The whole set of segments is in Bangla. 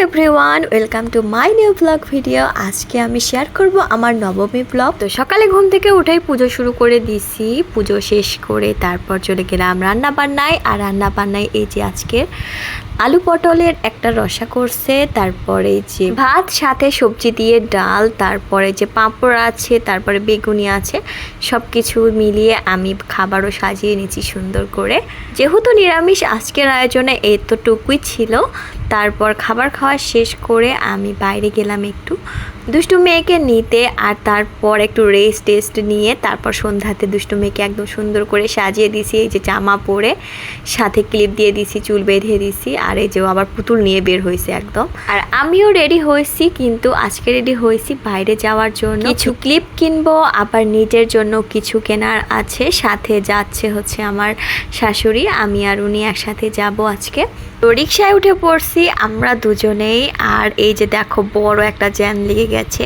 Everyone, welcome to my new blog video. আজকে আমি শেয়ার করব আমার নবমী ব্লগ। তো সকালে ঘুম থেকে উঠেই পুজো শুরু করে দিছি। পুজো শেষ করে তারপর চলে গেলাম রান্না বান্নায়। আর রান্না বান্নায় এই যে আজকে আলু পটলের একটা রসা করছে, তারপরে যে ভাত সাথে সবজি দিয়ে ডাল, তারপরে যে পাঁপড় আছে, তারপরে বেগুনি আছে, সব কিছু মিলিয়ে আমি খাবারও সাজিয়ে নিয়েছি সুন্দর করে। যেহেতু নিরামিষ আজকের আয়োজনে এতটুকুই ছিল। তারপর খাবার খাওয়া শেষ করে আমি বাইরে গেলাম একটু দুষ্টু মেয়েকে নিতে, আর তারপর একটু টেস্ট নিয়ে তারপর সন্ধ্যাতে দুষ্টু মেয়েকে একদম সুন্দর করে সাজিয়ে দিছি। এই যে জামা পরে সাথে ক্লিপ দিয়ে দিছি, চুল বেঁধে দিছি, আর এই যে আবার পুতুল নিয়ে বের হয়েছে একদম। আর আমিও রেডি হয়েছি, কিন্তু আজকে রেডি হয়েছি বাইরে যাওয়ার জন্য। কিছু ক্লিপ কিনবো, আবার নিজের জন্য কিছু কেনার আছে। সাথে যাচ্ছে হচ্ছে আমার শাশুড়ি, আমি আর উনি একসাথে যাব আজকে। তো রিক্সায় উঠে পড়ছি আমরা দুজনেই। আর এই যে দেখো বড় একটা জ্যাম লেগে গেছে।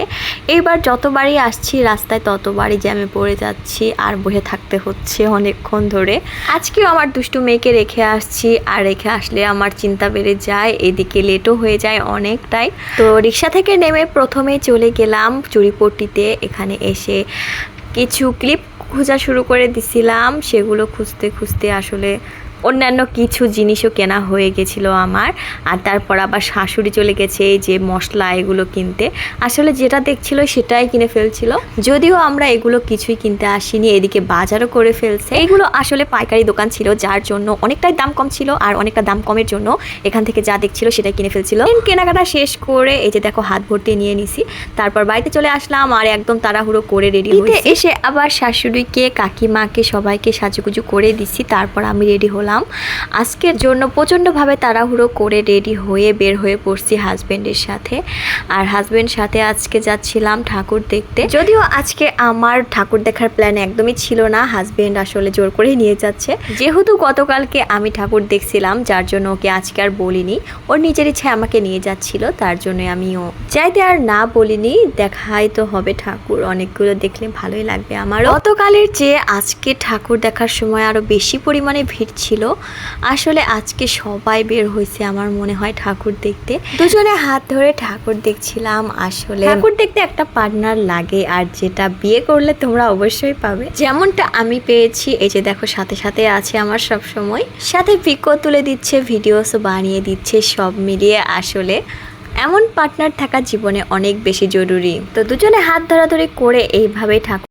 এইবার যতবারই আসছি রাস্তায় ততবারই জ্যামে পড়ে যাচ্ছি, আর বসে থাকতে হচ্ছে অনেকক্ষণ ধরে। আজকেও আমার দুষ্টু মেয়েকে রেখে আসছি, আর রেখে আসলে আমার চিন্তা বেড়ে যায়, এদিকে লেটও হয়ে যায় অনেকটাই। তো রিক্সা থেকে নেমে প্রথমে চলে গেলাম চুরিপট্টিতে। এখানে এসে কিছু ক্লিপ খোঁজা শুরু করে দিছিলাম। সেগুলো খুঁজতে খুঁজতে আসলে অন্যান্য কিছু জিনিসও কেনা হয়ে গেছিলো আমার। আর তারপর আবার শাশুড়ি চলে গেছে এই যে মশলা এগুলো কিনতে। আসলে যেটা দেখছিল সেটাই কিনে ফেলছিল, যদিও আমরা এগুলো কিছুই কিনতে আসিনি। এদিকে বাজারও করে ফেলছে। এইগুলো আসলে পাইকারি দোকান ছিল, যার জন্য অনেকটাই দাম কম ছিল, আর অনেকটা দাম কমের জন্য এখান থেকে যা দেখছিল সেটাই কিনে ফেলছিল। কেনাকাটা শেষ করে এই যে দেখো হাত ভর্তি নিয়ে নিছি। তারপর বাড়িতে চলে আসলাম, আর একদম তাড়াহুড়ো করে রেডি হয়ে এসে আবার শাশুড়িকে, কাকিমাকে সবাইকে সাজুগুজু করে দিছি। তারপর আমি রেডি হলাম। আজকের জন্য প্রচণ্ডভাবে তাড়াহুড়ো করে রেডি হয়ে বের হয়ে পড়ছি হাজব্যান্ডের সাথে। আর হাজব্যান্ড সাথে আজকে যাচ্ছিলাম ঠাকুর দেখতে। যদিও আজকে আমার ঠাকুর দেখার প্ল্যান একদমই ছিল না, হাজব্যান্ড আসলে জোর করে নিয়ে যাচ্ছে। যেহেতু গতকালকে আমি ঠাকুর দেখছিলাম, যার জন্য ওকে আজকে আর বলিনি। ওর নিজের ইচ্ছায় আমাকে নিয়ে যাচ্ছিল, তার জন্য আমিও চাইতে আর না বলিনি। দেখাই তো হবে ঠাকুর, অনেকগুলো দেখলে ভালোই লাগবে আমার। গতকালের চেয়ে আজকে ঠাকুর দেখার সময় আরো বেশি পরিমাণে ভিড় ছিল। আসলে আজকে সবাই বের হয়েছে আমার মনে হয় ঠাকুর দেখতে। দুজনে হাত ধরে ঠাকুর দেখছিলাম। আসলে ঠাকুর দেখতে একটা পার্টনার লাগে, আর যেটা বিয়ে করলে তোমরা অবশ্যই পাবে, যেমনটা আমি পেয়েছি। এই যে দেখো সাথে সাথে আছে আমার সব সময়, সাথে পিকও তুলে দিচ্ছে, ভিডিওসও বানিয়ে দিচ্ছে। সব মিলিয়ে আসলে এমন পার্টনার থাকা জীবনে অনেক বেশি জরুরি। তো দুজনে হাত ধরাধরি করে এইভাবে ঠাকুর